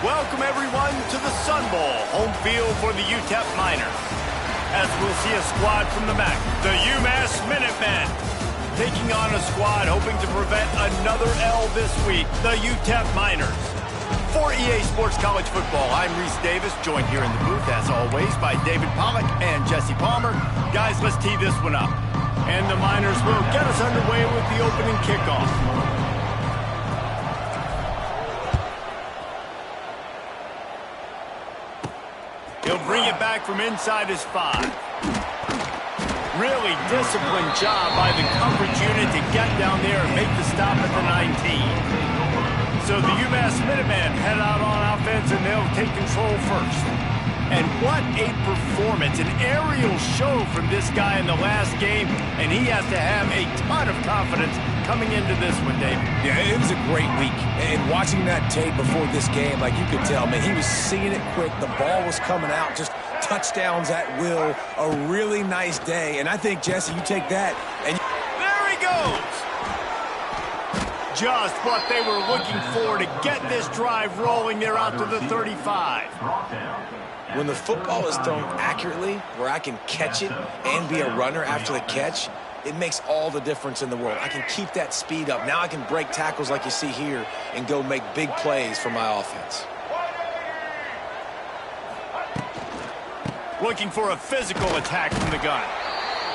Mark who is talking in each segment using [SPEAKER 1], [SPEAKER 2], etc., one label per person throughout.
[SPEAKER 1] Welcome, everyone, to the Sun Bowl, home field for the UTEP Miners. As we'll see a squad from the MAC, the Umass Minutemen, taking on a squad hoping to prevent another L this week, the UTEP Miners. For EA Sports College Football, I'm Reese Davis, joined here in the booth, as always, by David Pollack and Jesse Palmer. Guys, let's tee this one up. And the Miners will get us underway with the opening kickoff. He'll bring it back from inside his 5. Really disciplined job by the coverage unit to get down there and make the stop at the 19. So the UMass Minutemen head out on offense, and they'll take control first. And what a performance, an aerial show from this guy in the last game, and he has to have a ton of confidence coming into this one, David.
[SPEAKER 2] Yeah, it was a great week. And watching that tape before this game, like you could tell, man, he was seeing it quick. The ball was coming out, just touchdowns at will. A really nice day. And I think, Jesse, you take that and...
[SPEAKER 1] There he goes! Just what they were looking for to get this drive rolling. They're out to the 35.
[SPEAKER 2] When the football is thrown accurately, where I can catch it and be a runner after the catch, it makes all the difference in the world. I can keep that speed up. Now I can break tackles like you see here and go make big plays for my offense.
[SPEAKER 1] Looking for a physical attack from the gun.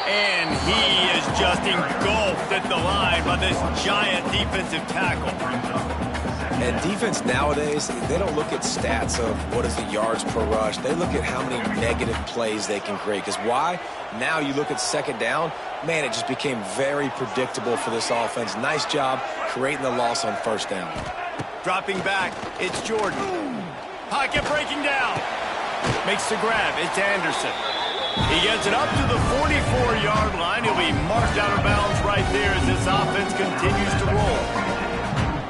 [SPEAKER 1] And he is just engulfed at the line by this giant defensive tackle.
[SPEAKER 2] And defense nowadays, they don't look at stats of what is the yards per rush. They look at how many negative plays they can create. Because why? Now you look at second down, man, it just became very predictable for this offense. Nice job creating the loss on first down.
[SPEAKER 1] Dropping back, it's Jordan. Pocket breaking down. Makes the grab, it's Anderson. He gets it up to the 44-yard line. He'll be marked out of bounds right there as this offense continues to roll.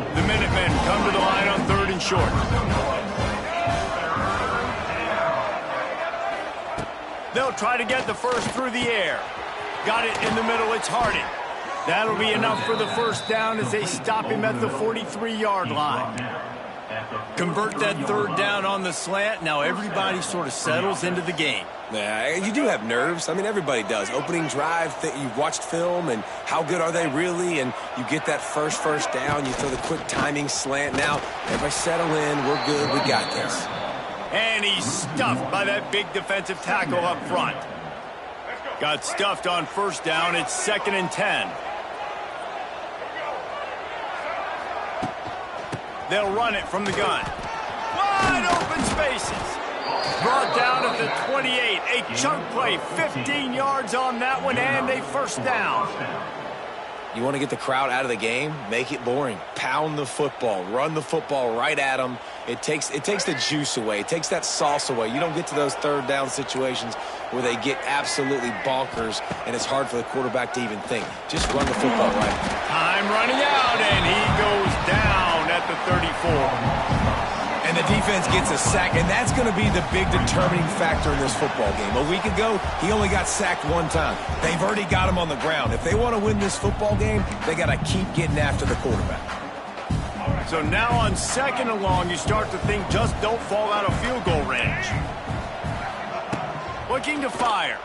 [SPEAKER 1] The Minutemen come to the line on 3rd and short. They'll try to get the first through the air. Got it in the middle, it's Harding. That'll be enough for the first down as they stop him at the 43-yard line. Convert that 3rd down on the slant. Now everybody sort of settles into the game.
[SPEAKER 2] Yeah, you do have nerves. I mean, everybody does. Opening drive, you've watched film, and how good are they really? And you get that first down, you throw the quick timing slant. Now, everybody settle in. We're good. We got this.
[SPEAKER 1] And he's stuffed by that big defensive tackle up front. Got stuffed on first down. It's 2nd and 10. They'll run it from the gun. Wide open spaces. Brought down at the 28. A chunk play, 15 yards on that one, and a first down.
[SPEAKER 2] You want to get the crowd out of the game? Make it boring. Pound the football. Run the football right at them. It takes the juice away. It takes that sauce away. You don't get to those 3rd down situations where they get absolutely bonkers, and it's hard for the quarterback to even think. Just run the football right.
[SPEAKER 1] Time running out, and he goes down at the 34.
[SPEAKER 2] And the defense gets a sack, and that's going to be the big determining factor in this football game. A week ago, he only got sacked 1 time. They've already got him on the ground. If they want to win this football game, they got to keep getting after the quarterback.
[SPEAKER 1] So now on 2nd and long, you start to think just don't fall out of field goal range. Looking to fire.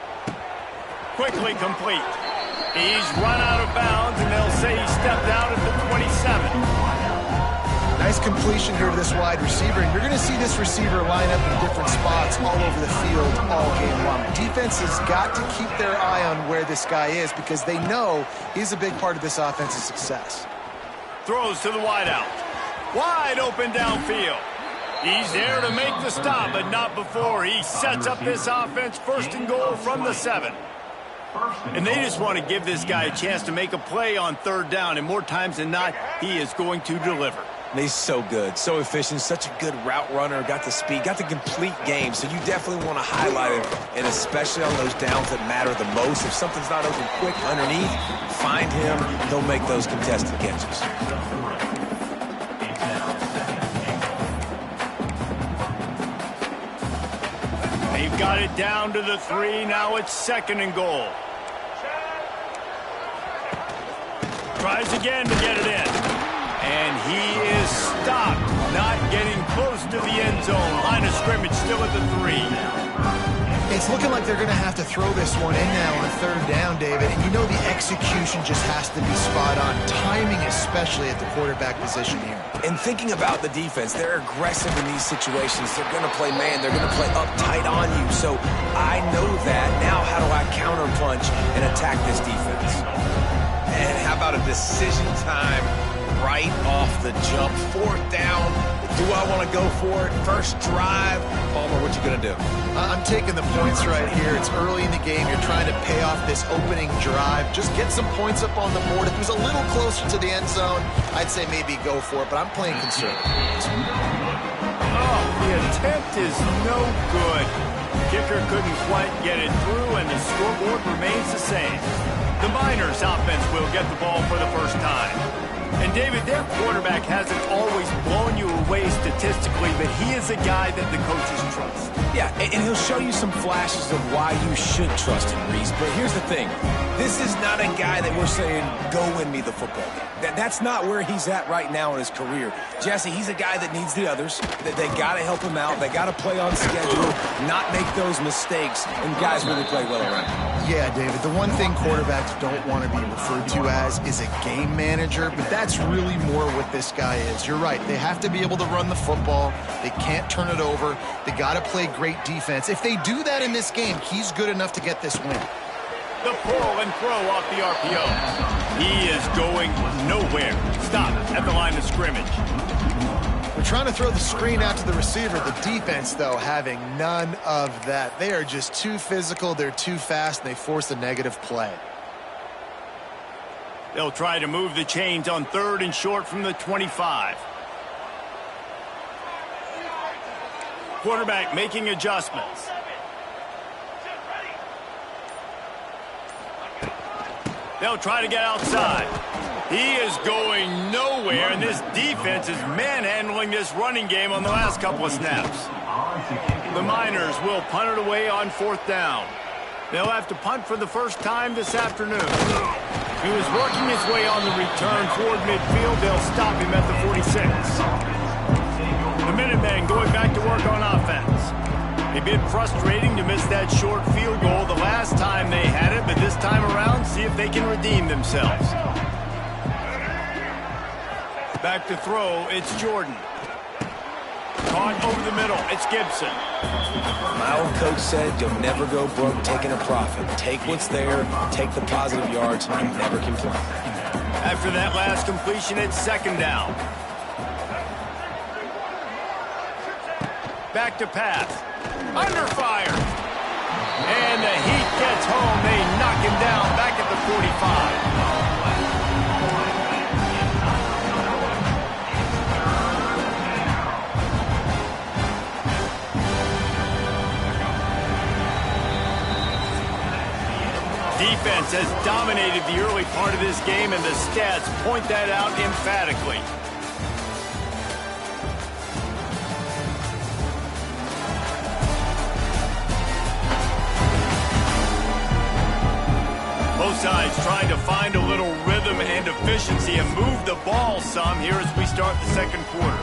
[SPEAKER 1] Quickly complete. He's run out of bounds, and they'll say he stepped out at the 27.
[SPEAKER 3] Nice completion here to this wide receiver, and you're going to see this receiver line up in different spots all over the field all game long. Defense has got to keep their eye on where this guy is because they know he's a big part of this offense's success.
[SPEAKER 1] Throws to the wideout. Wide open downfield. He's there to make the stop, but not before. He sets up this offense 1st and goal from the 7. And they just want to give this guy a chance to make a play on 3rd down, and more times than not, he is going to deliver.
[SPEAKER 2] He's so good, so efficient, such a good route runner, got the speed, got the complete game, so you definitely want to highlight him, and especially on those downs that matter the most. If something's not open quick underneath, find him, he'll make those contested catches.
[SPEAKER 1] They've got it down to the 3, now it's 2nd and goal. Tries again to get it in. And he is stopped, not getting close to the end zone. Line of scrimmage still at the 3.
[SPEAKER 3] It's looking like they're going to have to throw this one in now on 3rd down, David. And you know the execution just has to be spot on. Timing especially at the quarterback position here.
[SPEAKER 2] And thinking about the defense, they're aggressive in these situations. They're going to play man. They're going to play up tight on you. So I know that. Now how do I counterpunch and attack this defense? And how about a decision time right off the jump? 4th down. Do I want to go for it? First drive. Palmer, what you going to do?
[SPEAKER 3] I'm taking the points right here. It's early in the game. You're trying to pay off this opening drive. Just get some points up on the board. If it was a little closer to the end zone, I'd say maybe go for it, but I'm playing conservative.
[SPEAKER 1] Oh, the attempt is no good. Kicker couldn't quite get it through, and the scoreboard remains the same. The Miners offense will get the ball for the first time. And, David, their quarterback hasn't always blown you away statistically, but he is a guy that the coaches trust.
[SPEAKER 2] Yeah, and he'll show you some flashes of why you should trust him, Reese. But here's the thing. This is not a guy that we're saying, go win me the football game. That's not where he's at right now in his career. Jesse, he's a guy that needs the others. They got to help him out. They got to play on schedule, not make those mistakes, and guys really play well around him.
[SPEAKER 3] Yeah, David, the one thing quarterbacks don't want to be referred to as is a game manager, but that's really more what this guy is. You're right. They have to be able to run the football. They can't turn it over. They got to play great defense. If they do that in this game, he's good enough to get this win.
[SPEAKER 1] The pull and throw off the RPO. He is going nowhere. Stop at the line of scrimmage.
[SPEAKER 3] We're trying to throw the screen out to the receiver. The defense, though, having none of that. They are just too physical. They're too fast, and they force a negative play.
[SPEAKER 1] They'll try to move the chains on 3rd and short from the 25. Quarterback making adjustments. They'll try to get outside. He is going nowhere, and this defense is manhandling this running game on the last couple of snaps. The Miners will punt it away on 4th down. They'll have to punt for the first time this afternoon. He was working his way on the return toward midfield. They'll stop him at the 46. The Minutemen going back to work on offense. They've been frustrating to miss that short field goal the last time they had it, but this time around, see if they can redeem themselves. Back to throw, it's Jordan. Caught over the middle, it's Gibson.
[SPEAKER 2] My old coach said you'll never go broke taking a profit. Take what's there, take the positive yards, and never complain.
[SPEAKER 1] After that last completion, it's 2nd down. Back to pass. Under fire. And the Heat gets home. They knock him down back at the 45. Defense has dominated the early part of this game, and the stats point that out emphatically. Both sides trying to find a little rhythm and efficiency and move the ball some here as we start the 2nd quarter.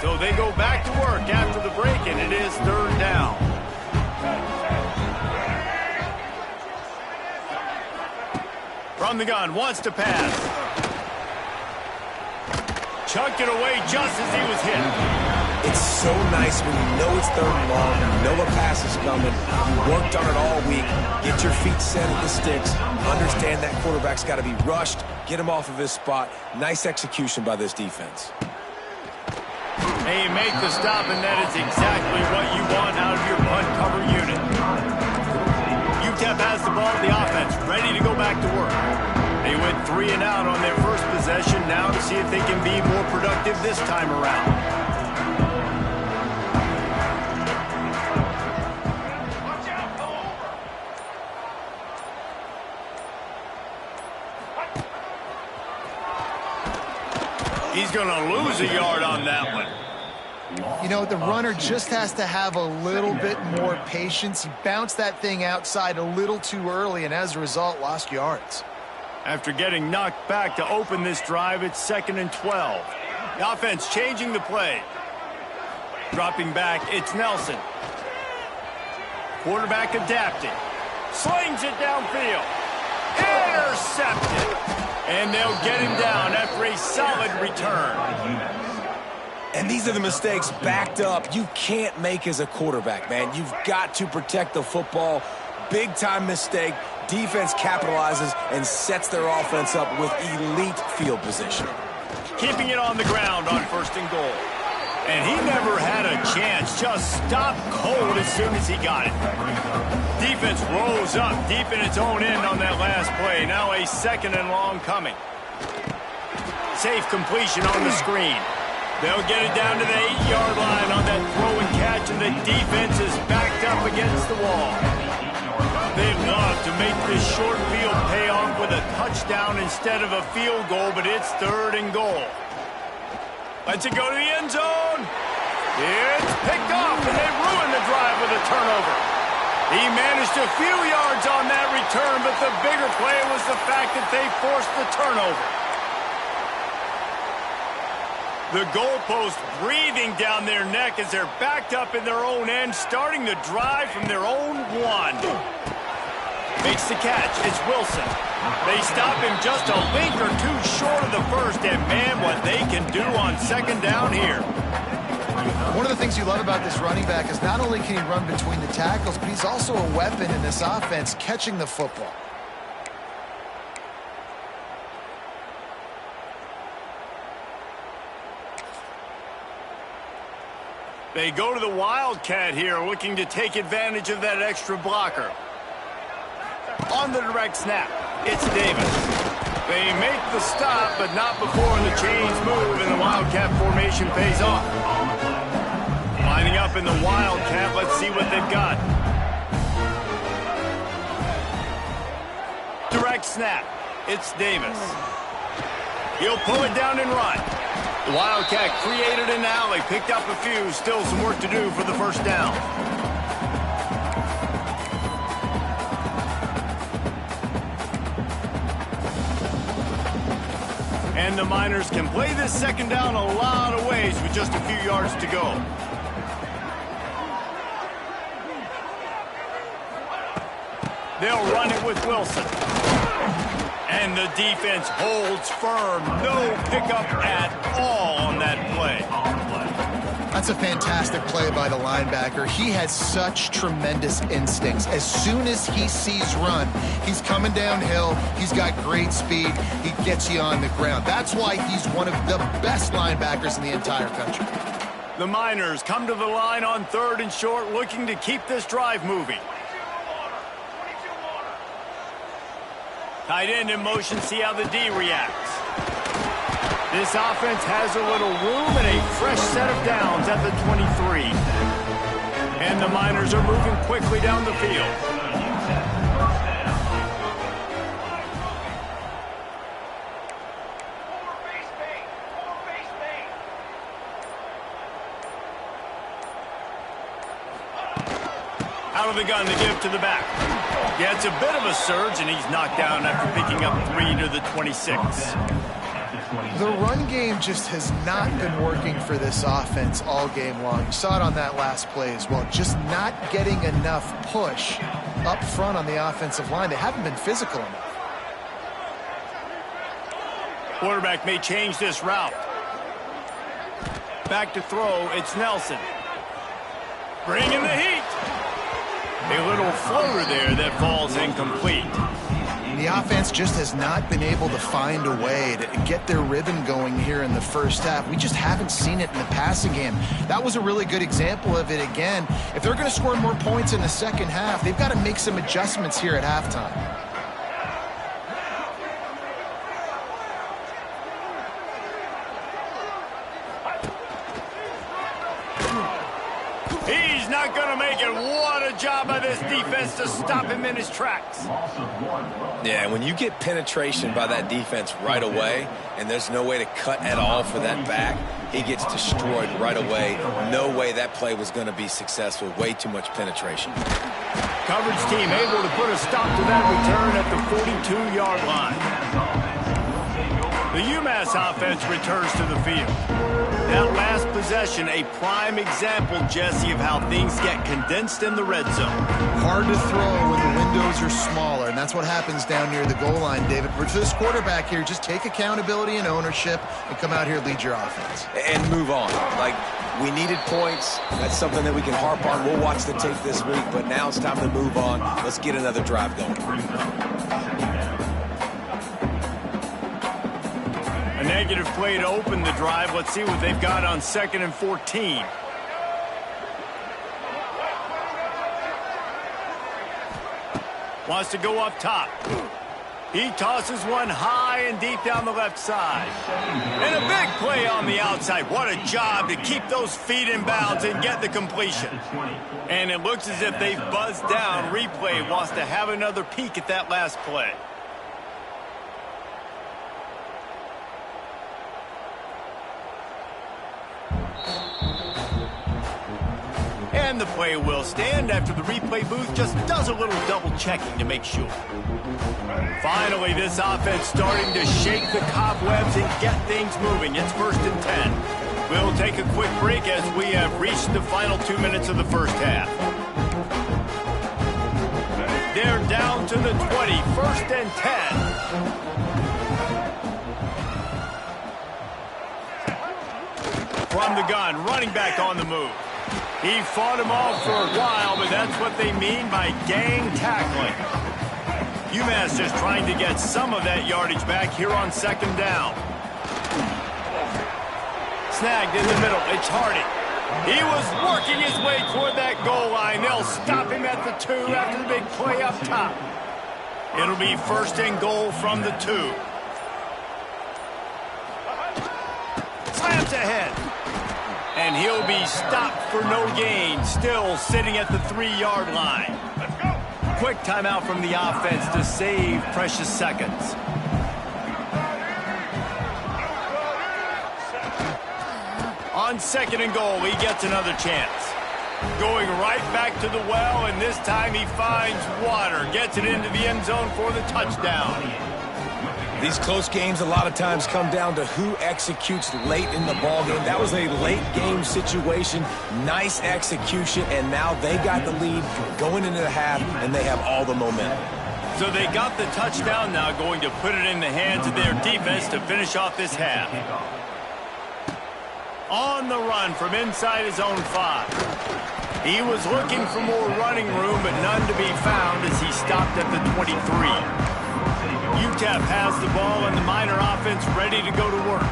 [SPEAKER 1] So they go back to work after the break, and it is 3rd down. From the gun, wants to pass. Chucked it away just as he was hit.
[SPEAKER 2] It's so nice when you know it's 3rd and long, you know a pass is coming, you worked on it all week, get your feet set at the sticks, understand that quarterback's got to be rushed, get him off of his spot. Nice execution by this defense.
[SPEAKER 1] Hey, make the stop, and that is exactly what you want out of your punt cover unit. UTEP has the ball at the offense, ready to go back to work. They went 3 and out on their first possession, now to see if they can be more productive this time around. He's going to lose a yard on that one.
[SPEAKER 3] You know, the runner just has to have a little bit more patience. He bounced that thing outside a little too early, and as a result, lost yards.
[SPEAKER 1] After getting knocked back to open this drive, it's 2nd and 12. The offense changing the play. Dropping back, it's Nelson. Quarterback adapting. Slings it downfield. Intercepted. And they'll get him down after a solid return.
[SPEAKER 2] And these are the mistakes backed up you can't make as a quarterback, man. You've got to protect the football. Big-time mistake. Defense capitalizes and sets their offense up with elite field position.
[SPEAKER 1] Keeping it on the ground on 1st and goal. And he never had a chance. Just stopped cold as soon as he got it. Defense rose up deep in its own end on that last play. Now a 2nd and long coming. Safe completion on the screen. They'll get it down to the 8-yard line on that throw and catch, and the defense is backed up against the wall. They love to make this short field pay off with a touchdown instead of a field goal, but it's 3rd and goal. Lets it go to the end zone. It's picked off, and they ruin the drive with a turnover. He managed a few yards on that return, but the bigger play was the fact that they forced the turnover. The goalpost breathing down their neck as they're backed up in their own end, starting the drive from their own 1. Makes the catch. It's Wilson. They stop him just a link or two short of the first, and man, what they can do on 2nd down here.
[SPEAKER 3] One of the things you love about this running back is not only can he run between the tackles, but he's also a weapon in this offense, catching the football.
[SPEAKER 1] They go to the Wildcat here, looking to take advantage of that extra blocker. On the direct snap, it's Davis. They make the stop, but not before the chains move and the Wildcat formation pays off. Lining up in the Wildcat, let's see what they've got. Direct snap, it's Davis. He'll pull it down and run. The Wildcat created an alley, picked up a few, still some work to do for the 1st down. And the Miners can play this 2nd down a lot of ways with just a few yards to go. They'll run it with Wilson. And the defense holds firm. No pickup at all on that play.
[SPEAKER 3] That's a fantastic play by the linebacker. He has such tremendous instincts. As soon as he sees run, he's coming downhill. He's got great speed. He gets you on the ground. That's why he's one of the best linebackers in the entire country.
[SPEAKER 1] The Miners come to the line on 3rd and short, looking to keep this drive moving. Tight end in motion, see how the D reacts. This offense has a little room and a fresh set of downs at the 23. And the Miners are moving quickly down the field. Out of the gun to give to the back. Yeah, it's a bit of a surge, and he's knocked down after picking up 3 to the 26.
[SPEAKER 3] The run game just has not been working for this offense all game long. You saw it on that last play as well. Just not getting enough push up front on the offensive line. They haven't been physical enough.
[SPEAKER 1] Quarterback may change this route. Back to throw, it's Nelson. Bringing the heat. A little floater there that falls incomplete.
[SPEAKER 3] The offense just has not been able to find a way to get their rhythm going here in the 1st half. We just haven't seen it in the passing game. That was a really good example of it again. If they're going to score more points in the 2nd half, they've got to make some adjustments here at halftime.
[SPEAKER 1] He's not going to make it. What a job by this defense to stop him in his tracks.
[SPEAKER 2] Yeah, when you get penetration by that defense right away and there's no way to cut at all for that back, he gets destroyed right away. No way that play was going to be successful. Way too much penetration.
[SPEAKER 1] Coverage team able to put a stop to that return at the 42-yard line. The Umass offense returns to the field. That last possession, a prime example, Jesse, of how things get condensed in the red zone.
[SPEAKER 3] Hard to throw when the windows are smaller, and that's what happens down near the goal line, David. For this quarterback here, just take accountability and ownership and come out here and lead your offense.
[SPEAKER 2] And move on. Like, we needed points. That's something that we can harp on. We'll watch the tape this week, but now it's time to move on. Let's get another drive going.
[SPEAKER 1] A negative play to open the drive. Let's see what they've got on 2nd and 14. Wants to go up top. He tosses one high and deep down the left side. And a big play on the outside. What a job to keep those feet in bounds and get the completion. And it looks as if they've buzzed down. Replay wants to have another peek at that last play. And the play will stand after the replay booth just does a little double checking to make sure. Finally, this offense starting to shake the cobwebs and get things moving. It's 1st and 10. We'll take a quick break as we have reached the final 2 minutes of the first half. They're down to the 20, 1st and 10. From the gun, running back on the move. He fought him off for a while, but that's what they mean by gang tackling. Umass just trying to get some of that yardage back here on 2nd down. Snagged in the middle. It's Hardy. He was working his way toward that goal line. They'll stop him at the 2 after the big play up top. It'll be 1st and goal from the 2. Slams ahead. And he'll be stopped for no gain, still sitting at the 3-yard line. Let's go. Quick timeout from the offense to save precious seconds. On 2nd and goal, he gets another chance. Going right back to the well, and this time he finds water. Gets it into the end zone for the touchdown.
[SPEAKER 2] These close games a lot of times come down to who executes late in the ballgame. That was a late game situation. Nice execution, and now they got the lead going into the half, and they have all the momentum.
[SPEAKER 1] So they got the touchdown now, going to put it in the hands of their defense to finish off this half. On the run from inside his own 5. He was looking for more running room, but none to be found as he stopped at the 23. UTEP has the ball and the Miner offense ready to go to work.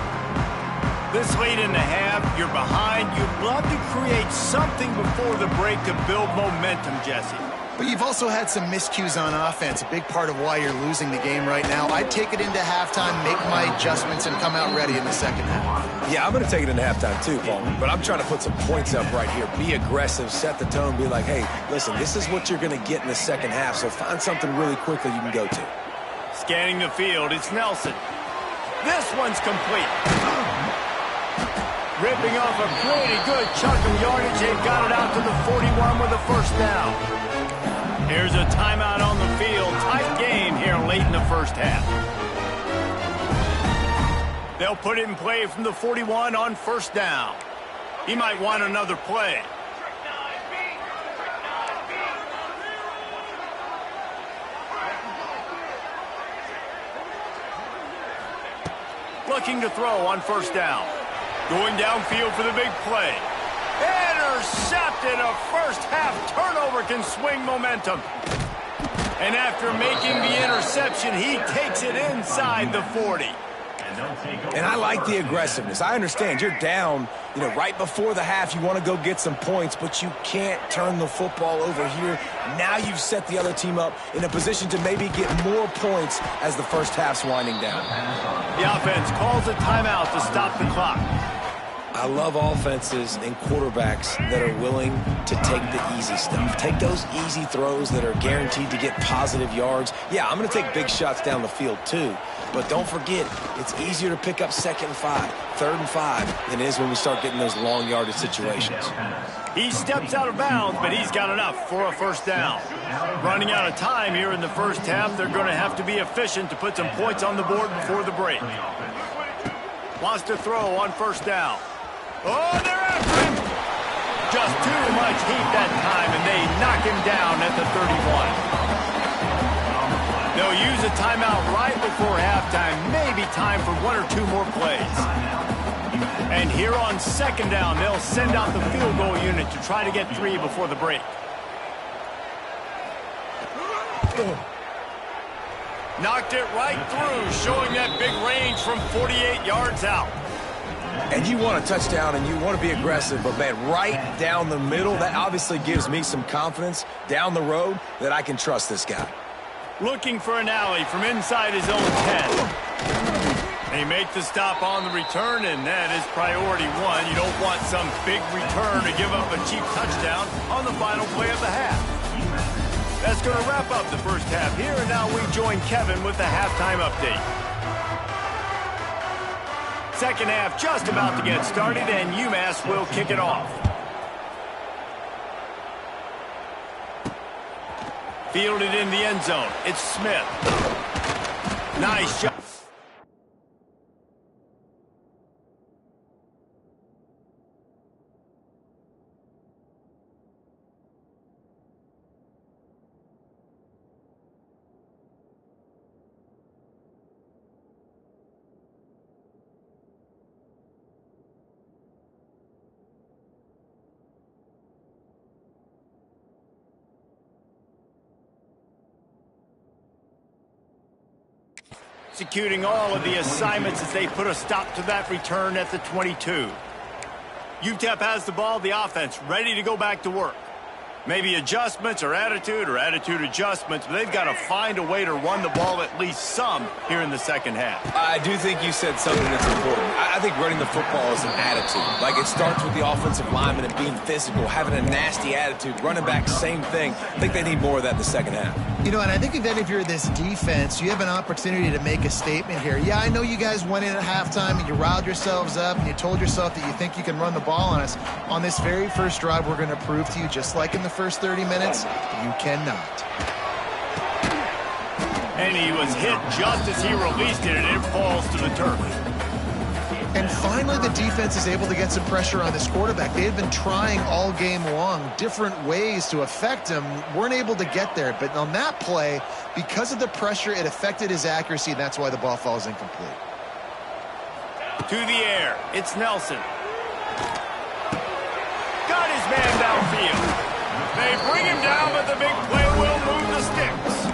[SPEAKER 1] This late in the half, you're behind. You'd love to create something before the break to build momentum, Jesse.
[SPEAKER 3] But you've also had some miscues on offense, a big part of why you're losing the game right now. I'd take it into halftime, make my adjustments, and come out ready in the 2nd half.
[SPEAKER 2] Yeah, I'm going to take it into halftime too, Paul. But I'm trying to put some points up right here. Be aggressive, set the tone, be like, hey, listen, this is what you're going to get in the 2nd half, so find something really quickly you can go to.
[SPEAKER 1] Scanning the field, it's Nelson. This one's complete. Ripping off a pretty good chunk of yardage. They've got it out to the 41 with a 1st down. Here's a timeout on the field. Tight game here late in the first half. They'll put it in play from the 41 on 1st down. He might want another play. Looking to throw on 1st down. Going downfield for the big play. Intercepted. A first-half turnover can swing momentum. And after making the interception, he takes it inside the 40.
[SPEAKER 2] And I like the aggressiveness. I understand you're down, right before the half. You want to go get some points, but you can't turn the football over here. Now you've set the other team up in a position to maybe get more points as the first half's winding down.
[SPEAKER 1] The offense calls a timeout to stop the clock.
[SPEAKER 2] I love offenses and quarterbacks that are willing to take the easy stuff. Take those easy throws that are guaranteed to get positive yards. Yeah, I'm going to take big shots down the field too. But don't forget, it's easier to pick up 2nd and 5, 3rd and 5 than it is when we start getting those long yardage situations.
[SPEAKER 1] He steps out of bounds, but he's got enough for a first down. Running out of time here in the first half, they're going to have to be efficient to put some points on the board before the break. Wants to throw on first down. Oh, they're after him! Just too much heat that time, and they knock him down at the 31. They'll use a timeout right before halftime. Maybe time for 1 or 2 more plays. And here on 2nd down, they'll send out the field goal unit to try to get 3 before the break. Knocked it right through, showing that big range from 48 yards out.
[SPEAKER 2] And you want a touchdown and you want to be aggressive, but man, right down the middle, that obviously gives me some confidence down the road that I can trust this guy.
[SPEAKER 1] Looking for an alley from inside his own 10. They make the stop on the return, and that is priority 1. You don't want some big return to give up a cheap touchdown on the final play of the half. That's going to wrap up the first half here, and now we join Kevin with the halftime update. Second half just about to get started, and Umass will kick it off. Fielded in the end zone. It's Smith. Nice shot. Executing all of the assignments as they put a stop to that return at the 22. UTEP has the ball, the offense ready to go back to work. Maybe adjustments or attitude adjustments, but they've got to find a way to run the ball at least some here in the second half.
[SPEAKER 2] I do think you said something that's important. I think running the football is an attitude. Like, it starts with the offensive lineman and being physical, having a nasty attitude. Running back, same thing. I think they need more of that in the second half.
[SPEAKER 3] You know, and I think if you're this defense, you have an opportunity to make a statement here. Yeah, I know you guys went in at halftime and you riled yourselves up and you told yourself that you think you can run the ball on us. On this very first drive, we're going to prove to you, just like in the first 30 minutes, you cannot.
[SPEAKER 1] And he was hit just as he released it, and it falls to the turf.
[SPEAKER 3] And finally, the defense is able to get some pressure on this quarterback. They had been trying all game long different ways to affect him, weren't able to get there. But on that play, because of the pressure, it affected his accuracy, and that's why the ball falls incomplete.
[SPEAKER 1] To the air, it's Nelson. Got his man downfield. They bring him down, but the big play will move the sticks.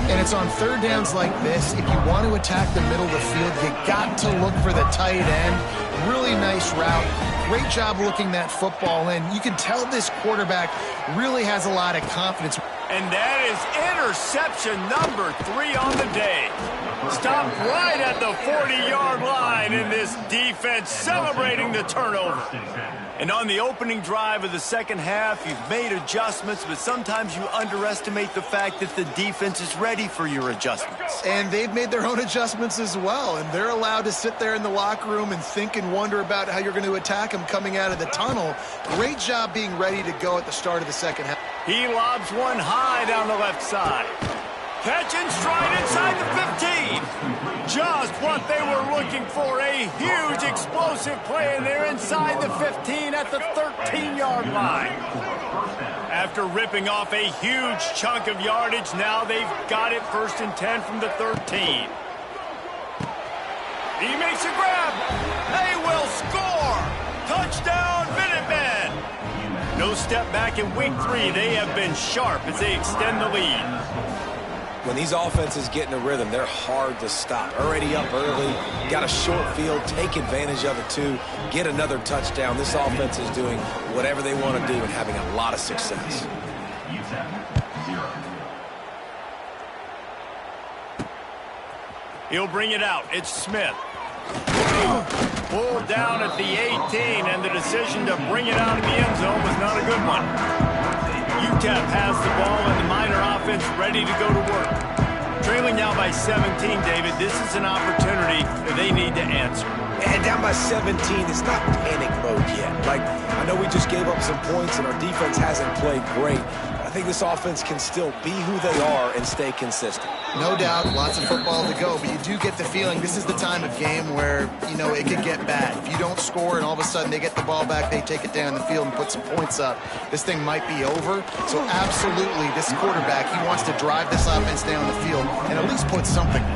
[SPEAKER 3] And it's on third downs like this. If you want to attack the middle of the field, you got to look for the tight end. Really nice route. Great job looking that football in. You can tell this quarterback really has a lot of confidence.
[SPEAKER 1] And that is interception number 3 on the day. Stopped right at the 40-yard line, in this defense celebrating the turnover. And on the opening drive of the second half, you've made adjustments, but sometimes you underestimate the fact that the defense is ready for your adjustments.
[SPEAKER 3] And they've made their own adjustments as well, and they're allowed to sit there in the locker room and think and wonder about how you're going to attack them coming out of the tunnel. Great job being ready to go at the start of the second half.
[SPEAKER 1] He lobs one high down the left side. Catch and stride inside the 15. Just what they were looking for. A huge explosive play, and they're inside the 15 at the 13-yard line. After ripping off a huge chunk of yardage, now they've got it 1st and 10 from the 13. He makes a grab. They will score. Touchdown, Minutemen. No step back in week 3. They have been sharp as they extend the lead.
[SPEAKER 2] When these offenses get in a rhythm, they're hard to stop. Already up early, got a short field, take advantage of it too, get another touchdown. This offense is doing whatever they want to do and having a lot of success.
[SPEAKER 1] He'll bring it out. It's Smith. Pulled down at the 18, and the decision to bring it out of the end zone was not a good one. UTEP has the ball, and the Miner offense ready to go to work. Trailing now by 17, David, this is an opportunity that they need to answer.
[SPEAKER 2] And down by 17, it's not panic mode yet. Like, I know we just gave up some points, and our defense hasn't played great. I think this offense can still be who they are and stay consistent.
[SPEAKER 3] No doubt, lots of football to go, but you do get the feeling this is the time of game where, you know, it could get bad. If you don't score and all of a sudden they get the ball back, they take it down the field and put some points up, this thing might be over. So absolutely, this quarterback, he wants to drive this offense down the field and at least put something in.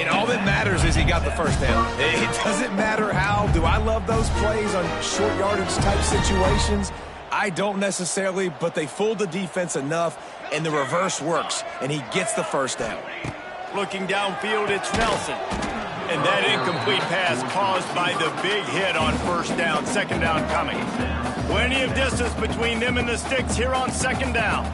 [SPEAKER 2] And all that matters is he got the first down. It doesn't matter how. Do I love those plays on short yardage type situations? I don't necessarily, but they fooled the defense enough, and the reverse works, and he gets the first down.
[SPEAKER 1] Looking downfield, it's Nelson. And that incomplete pass caused by the big hit on first down, second down coming. Plenty of distance between them and the sticks here on second down.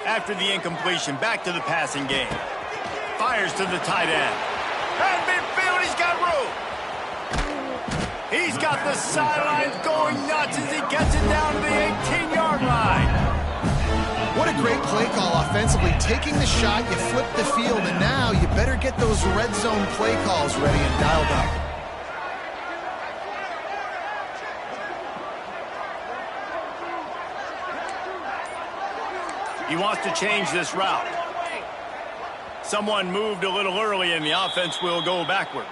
[SPEAKER 1] After the incompletion, back to the passing game. Fires to the tight end. And midfield, he's got room. He's got the sidelines going nuts as he gets it down to the 18-yard line.
[SPEAKER 3] What a great play call offensively. Taking the shot, you flip the field, and now you better get those red zone play calls ready and dialed up.
[SPEAKER 1] He wants to change this route. Someone moved a little early, and the offense will go backward.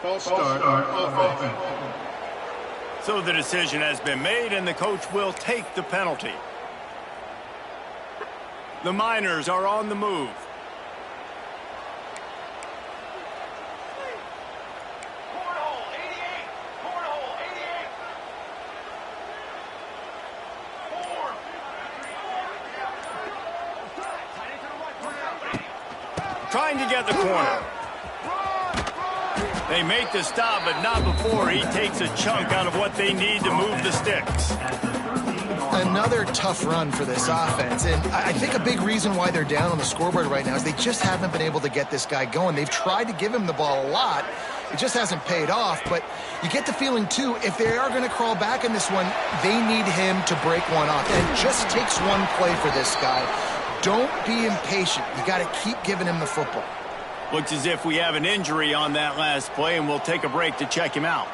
[SPEAKER 4] False start on offense.
[SPEAKER 1] So the decision has been made, and the coach will take the penalty. The Miners are on the move. Trying to get the corner. They make the stop, but not before he takes a chunk out of what they need to move the sticks.
[SPEAKER 3] Another tough run for this offense, and I think a big reason why they're down on the scoreboard right now is they just haven't been able to get this guy going. They've tried to give him the ball a lot. It just hasn't paid off, but you get the feeling, too, if they are going to crawl back in this one, they need him to break one off. And it just takes one play for this guy. Don't be impatient. You got to keep giving him the football.
[SPEAKER 1] Looks as if we have an injury on that last play, and we'll take a break to check him out.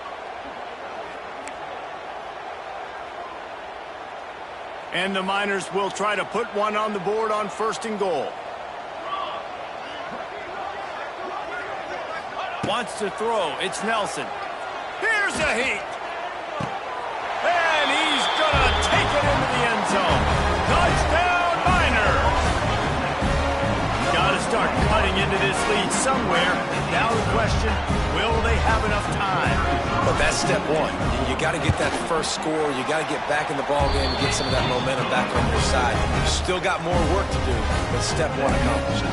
[SPEAKER 1] And the Miners will try to put one on the board on 1st and goal. Wants to throw. It's Nelson. Here's a heat. And he's going to take it into the end zone. Touchdown, Miners. Got to start cutting into this lead somewhere. Now the question, will they have enough time?
[SPEAKER 2] But that's step one. You got to get that first score. You got to get back in the ball game and get some of that momentum back on your side. You still got more work to do, but step one accomplished.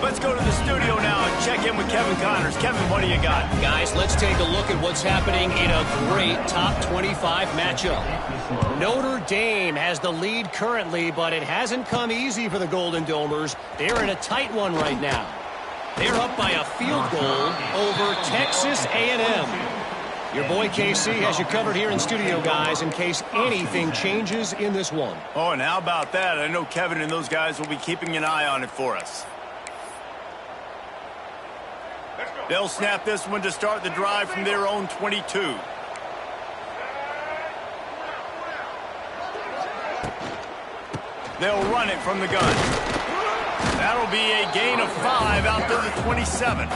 [SPEAKER 1] Let's go to the studio now and check in with Kevin Connors. Kevin, what do you got?
[SPEAKER 5] Guys, let's take a look at what's happening in a great top 25 matchup. Notre Dame has the lead currently, but it hasn't come easy for the Golden Domers. They're in a tight one right now. They're up by a field goal over Texas A&M. Your boy KC has you covered here in studio, guys, in case anything changes in this one.
[SPEAKER 1] Oh, and how about that? I know Kevin and those guys will be keeping an eye on it for us. They'll snap this one to start the drive from their own 22. They'll run it from the gun. That'll be a gain of 5 out to the 27.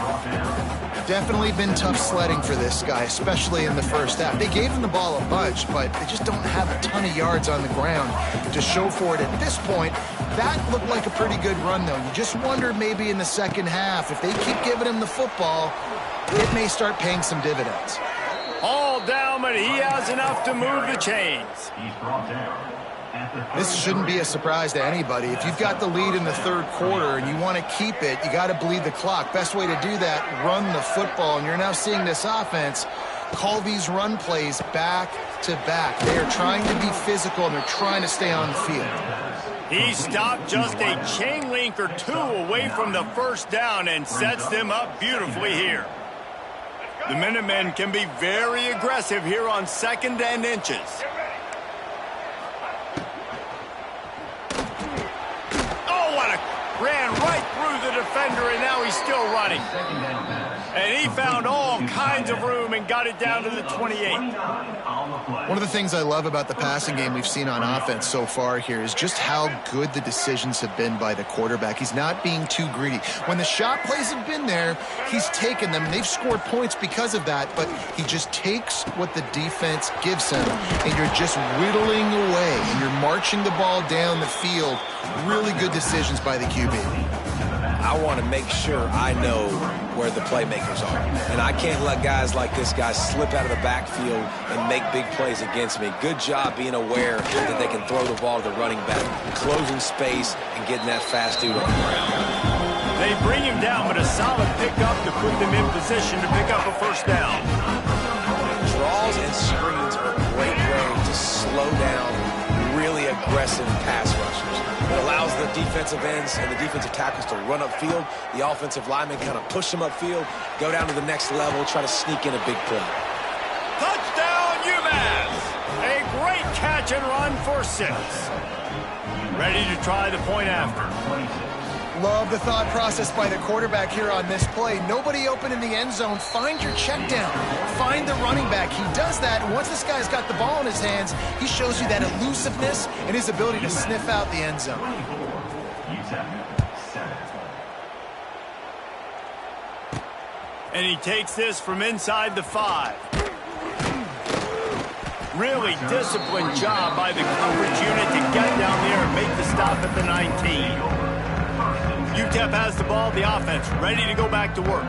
[SPEAKER 3] Definitely been tough sledding for this guy, especially in the first half. They gave him the ball a bunch, but they just don't have a ton of yards on the ground to show for it at this point. That looked like a pretty good run, though. You just wonder maybe in the second half, if they keep giving him the football, it may start paying some dividends.
[SPEAKER 1] All down, but he has enough to move the chains.
[SPEAKER 3] This shouldn't be a surprise to anybody. If you've got the lead in the third quarter and you want to keep it, you got to bleed the clock. Best way to do that, run the football. And you're now seeing this offense call these run plays back to back. They are trying to be physical, and they're trying to stay on the field.
[SPEAKER 1] He stopped just a chain link or two away from the first down and sets them up beautifully here. The Minutemen can be very aggressive here on 2nd and inches. Oh, what a... ran right through the defender, and now he's still running. And he found all kinds of room and got it down to the 28.
[SPEAKER 3] One of the things I love about the passing game we've seen on offense so far here is just how good the decisions have been by the quarterback. He's not being too greedy. When the shot plays have been there, he's taken them. They've scored points because of that, but he just takes what the defense gives him, and you're just whittling away, and you're marching the ball down the field. Really good decisions by the QB.
[SPEAKER 2] I want to make sure I know where the playmakers are. And I can't let guys like this guy slip out of the backfield and make big plays against me. Good job being aware that they can throw the ball to the running back, closing space, and getting that fast dude on the ground.
[SPEAKER 1] They bring him down, but a solid pickup to put them in position to pick up a first down.
[SPEAKER 2] Draws and screens are a great way to slow down really aggressive pass rushers. It allows the defensive ends and the defensive tackles to run upfield. The offensive linemen kind of push them upfield, go down to the next level, try to sneak in a big play.
[SPEAKER 1] Touchdown, Umass! A great catch and run for 6. Ready to try the point after.
[SPEAKER 3] Love the thought process by the quarterback here on this play. Nobody open in the end zone. Find your check down. Find the running back. He does that, and once this guy's got the ball in his hands, he shows you that elusiveness and his ability to sniff out the end zone.
[SPEAKER 1] And he takes this from inside the 5. Really disciplined job by the coverage unit to get down there and make the stop at the 19. UTEP has the ball, the offense ready to go back to work.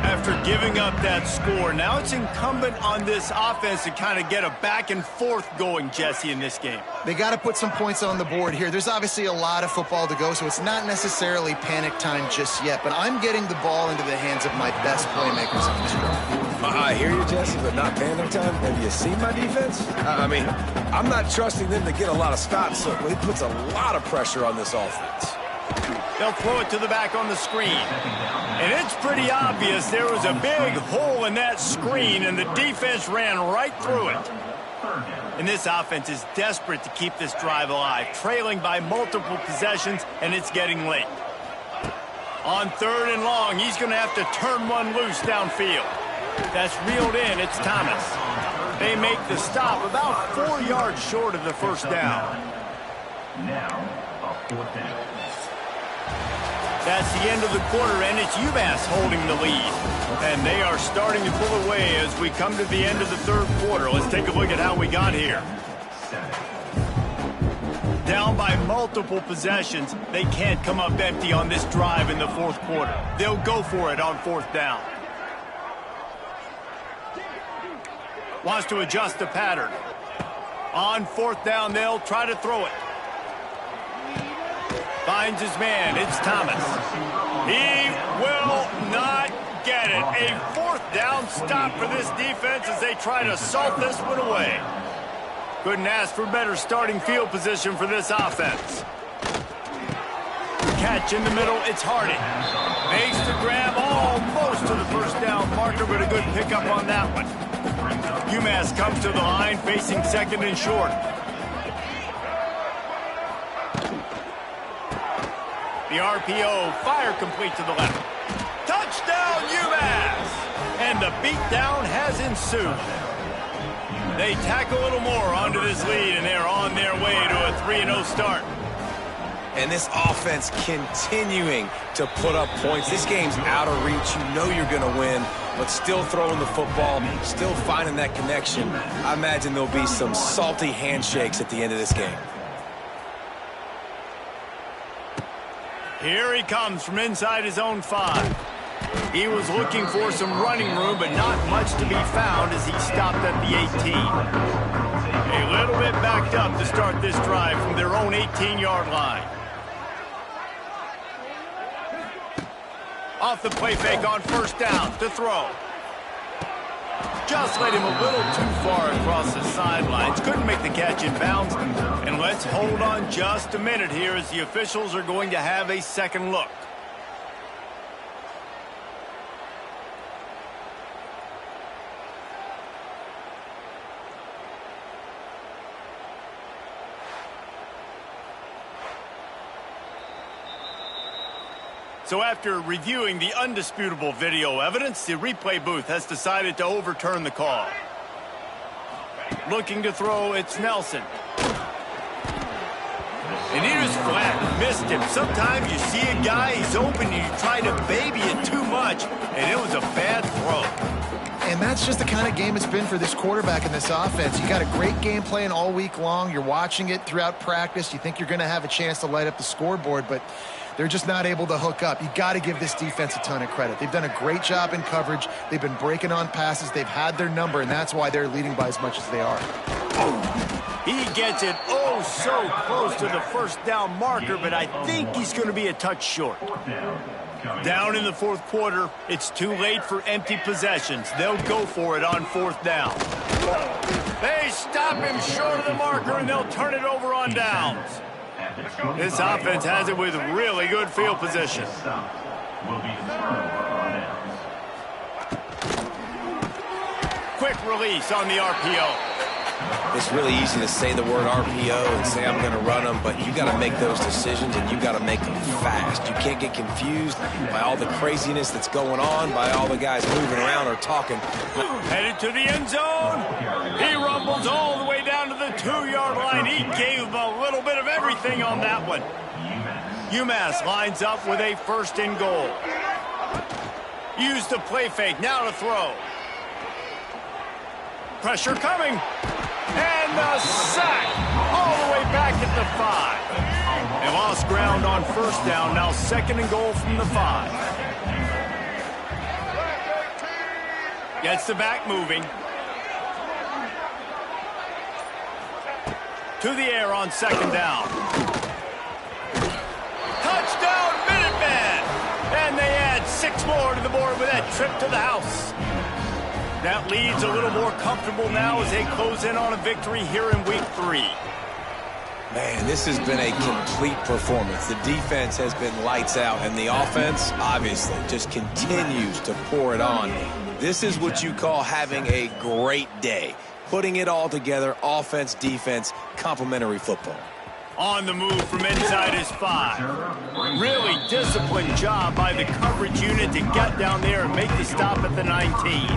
[SPEAKER 1] After giving up that score, now it's incumbent on this offense to kind of get a back and forth going, Jesse, in this game.
[SPEAKER 3] They got to put some points on the board here. There's obviously a lot of football to go, so it's not necessarily panic time just yet, but I'm getting the ball into the hands of my best playmakers in this drive.
[SPEAKER 2] I hear you, Jesse, but not panic time. Have you seen my defense? I mean, I'm not trusting them to get a lot of stops, so it puts a lot of pressure on this offense.
[SPEAKER 1] They'll throw it to the back on the screen. And it's pretty obvious there was a big hole in that screen, and the defense ran right through it. And this offense is desperate to keep this drive alive, trailing by multiple possessions, and it's getting late. On 3rd and long, he's going to have to turn one loose downfield. That's reeled in. It's Thomas. They make the stop about 4 yards short of the first down.
[SPEAKER 4] Now, a 4th down.
[SPEAKER 1] That's the end of the quarter, and it's Umass holding the lead. And they are starting to pull away as we come to the end of the 3rd quarter. Let's take a look at how we got here. Down by multiple possessions, they can't come up empty on this drive in the 4th quarter. They'll go for it on 4th down. Wants to adjust the pattern. On 4th down, they'll try to throw it. Finds his man. It's Thomas. He will not get it. A 4th down stop for this defense as they try to salt this one away. Couldn't ask for better starting field position for this offense. Catch in the middle. It's Harding. Makes the grab almost to the first down marker, but a good pickup on that one. Umass comes to the line facing 2nd and short. The RPO, fire complete to the left. Touchdown, Umass! And the beatdown has ensued. They tack a little more onto this lead, and they're on their way to a 3-0 start.
[SPEAKER 2] And this offense continuing to put up points. This game's out of reach. You know you're going to win, but still throwing the football, still finding that connection. I imagine there'll be some salty handshakes at the end of this game.
[SPEAKER 1] Here he comes from inside his own 5. He was looking for some running room, but not much to be found as he stopped at the 18. A little bit backed up to start this drive from their own 18-yard line. Off the play fake on first down to throw. Just led him a little too far across the sidelines. Couldn't make the catch in bounds. And let's hold on just a minute here as the officials are going to have a second look. So after reviewing the undisputable video evidence, the replay booth has decided to overturn the call. Looking to throw, it's Nelson. And he just flat missed him. Sometimes you see a guy, he's open, and you try to baby it too much, and it was a bad throw.
[SPEAKER 3] And that's just the kind of game it's been for this quarterback in this offense. You got a great game plan all week long. You're watching it throughout practice. You think you're going to have a chance to light up the scoreboard, but they're just not able to hook up. You got to give this defense a ton of credit. They've done a great job in coverage. They've been breaking on passes. They've had their number, and that's why they're leading by as much as they are.
[SPEAKER 1] He gets it oh so close to the first down marker, but I think he's going to be a touch short. Down in the fourth quarter, it's too late for empty possessions. They'll go for it on fourth down. They stop him short of the marker, and they'll turn it over on downs. This offense has it with really good field position. Quick release on the RPO.
[SPEAKER 2] It's really easy to say the word RPO and say I'm going to run them, but you got to make those decisions and you got to make them fast. You can't get confused by all the craziness that's going on, by all the guys moving around or talking.
[SPEAKER 1] Headed to the end zone. He rumbles all the way down to the 2-yard line. He gave a little bit of everything on that one. Umass lines up with a first and goal. Use the play fake. Now to throw. Pressure coming. And the sack all the way back at the 5. They lost ground on first down. Now second and goal from the 5. Gets the back moving. To the air on second down. Touchdown, Minutemen! And they add 6 more to the board with that trip to the house. That lead's a little more comfortable now as they close in on a victory here in week 3.
[SPEAKER 2] Man, this has been a complete performance. The defense has been lights out, and the offense, obviously, just continues to pour it on. This is what you call having a great day. Putting it all together, offense, defense, complementary football.
[SPEAKER 1] On the move from inside his 5. Really disciplined job by the coverage unit to get down there and make the stop at the 19.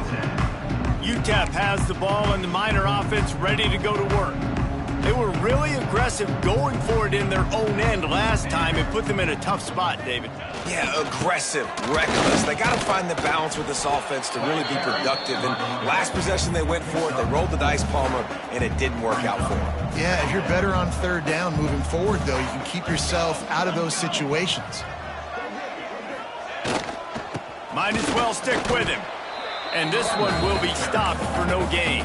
[SPEAKER 1] UTEP has the ball and the Miner offense ready to go to work. They were really aggressive going for it in their own end last time and put them in a tough spot, David.
[SPEAKER 2] Yeah, aggressive, reckless. They got to find the balance with this offense to really be productive. And last possession they went for it, they rolled the dice, Palmer, and it didn't work out for them.
[SPEAKER 3] Yeah, if you're better on third down moving forward, though, you can keep yourself out of those situations.
[SPEAKER 1] Might as well stick with him. And this one will be stopped for no gain.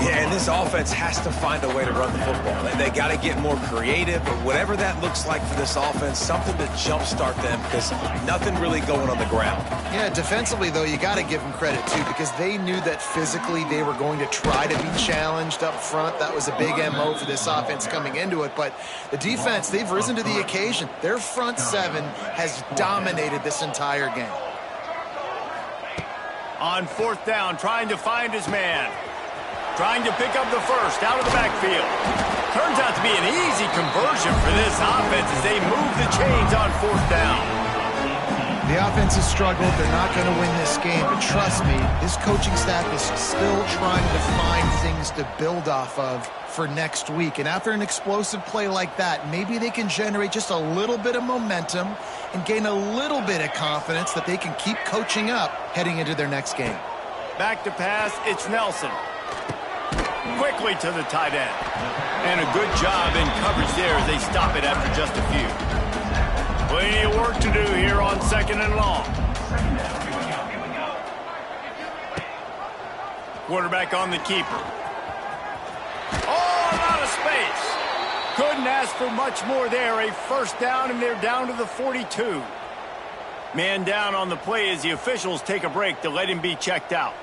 [SPEAKER 2] Yeah, and this offense has to find a way to run the football. They got to get more creative, but whatever that looks like for this offense, something to jumpstart them because nothing really going on the ground.
[SPEAKER 3] Yeah, defensively, though, you got to give them credit, too, because they knew that physically they were going to try to be challenged up front. That was a big MO for this offense coming into it. But the defense, they've risen to the occasion. Their front 7 has dominated this entire game.
[SPEAKER 1] On fourth down, trying to find his man. Trying to pick up the first out of the backfield. Turns out to be an easy conversion for this offense as they move the chains on fourth down.
[SPEAKER 3] The offense has struggled. They're not going to win this game, but trust me, this coaching staff is still trying to find things to build off of for next week. And after an explosive play like that, maybe they can generate just a little bit of momentum and gain a little bit of confidence that they can keep coaching up heading into their next game.
[SPEAKER 1] Back to pass, it's Nelson. Quickly to the tight end. And a good job in coverage there as they stop it after just a few. Plenty of work to do here on second and long. Quarterback on the keeper. Oh, out of space. Couldn't ask for much more there. A first down, and they're down to the 42. Man down on the play as the officials take a break to let him be checked out.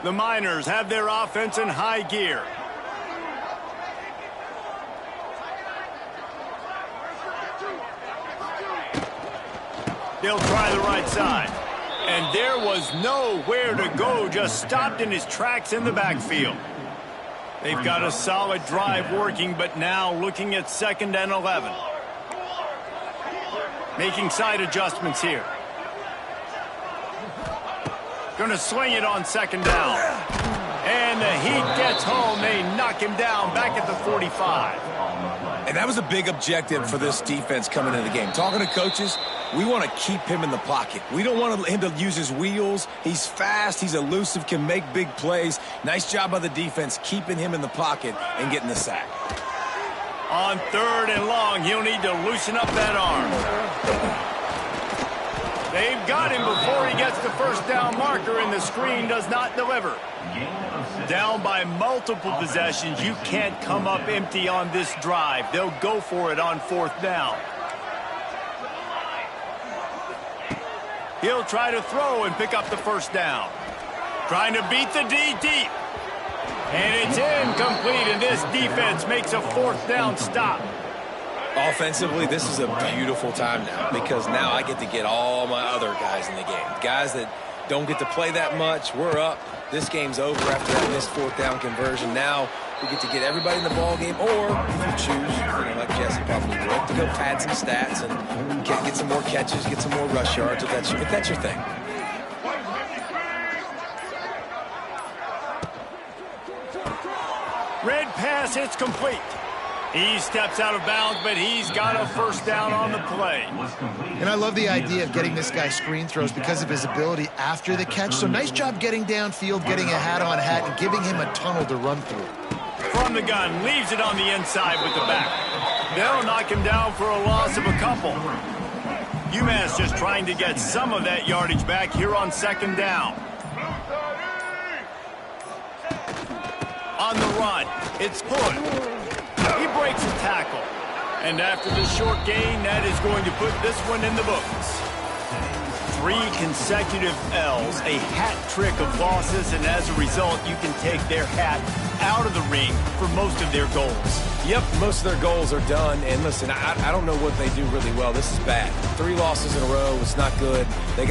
[SPEAKER 1] The Miners have their offense in high gear. They'll try the right side. And there was nowhere to go, just stopped in his tracks in the backfield. They've got a solid drive working, but now looking at 2nd and 11. Making side adjustments here. Going to sling it on 2nd down. And the heat gets home. They knock him down back at the 45.
[SPEAKER 2] And that was a big objective for this defense coming into the game. Talking to coaches, we want to keep him in the pocket. We don't want him to use his wheels. He's fast. He's elusive, can make big plays. Nice job by the defense keeping him in the pocket and getting the sack.
[SPEAKER 1] On 3rd and long, he'll need to loosen up that arm. They've got him before he gets the first down marker, and the screen does not deliver. Down by multiple possessions, you can't come up empty on this drive. They'll go for it on 4th down. He'll try to throw and pick up the first down. Trying to beat the D deep. And it's incomplete, and this defense makes a 4th down stop.
[SPEAKER 2] Offensively, this is a beautiful time now because now I get to get all my other guys in the game. Guys that don't get to play that much, we're up. This game's over after that missed 4th down conversion. Now we get to get everybody in the ball game, or if you choose, like Jesse probably would, to go pad some stats and get some more catches, get some more rush yards if that's your thing.
[SPEAKER 1] Red pass, it's complete. He steps out of bounds, but he's got a first down on the play.
[SPEAKER 3] And I love the idea of getting this guy screen throws because of his ability after the catch. So nice job getting downfield, getting a hat-on-hat, and giving him a tunnel to run through.
[SPEAKER 1] From the gun, leaves it on the inside with the back. They'll knock him down for a loss of a couple. Umass just trying to get some of that yardage back here on 2nd down. On the run, it's Hood. He breaks a tackle. And after this short gain, that is going to put this one in the books. 3 consecutive L's, a hat trick of losses, and as a result, you can take their hat out of the ring for most of their goals.
[SPEAKER 2] Yep, most of their goals are done. And listen, I don't know what they do really well. This is bad. 3 losses in a row. It's not good. They got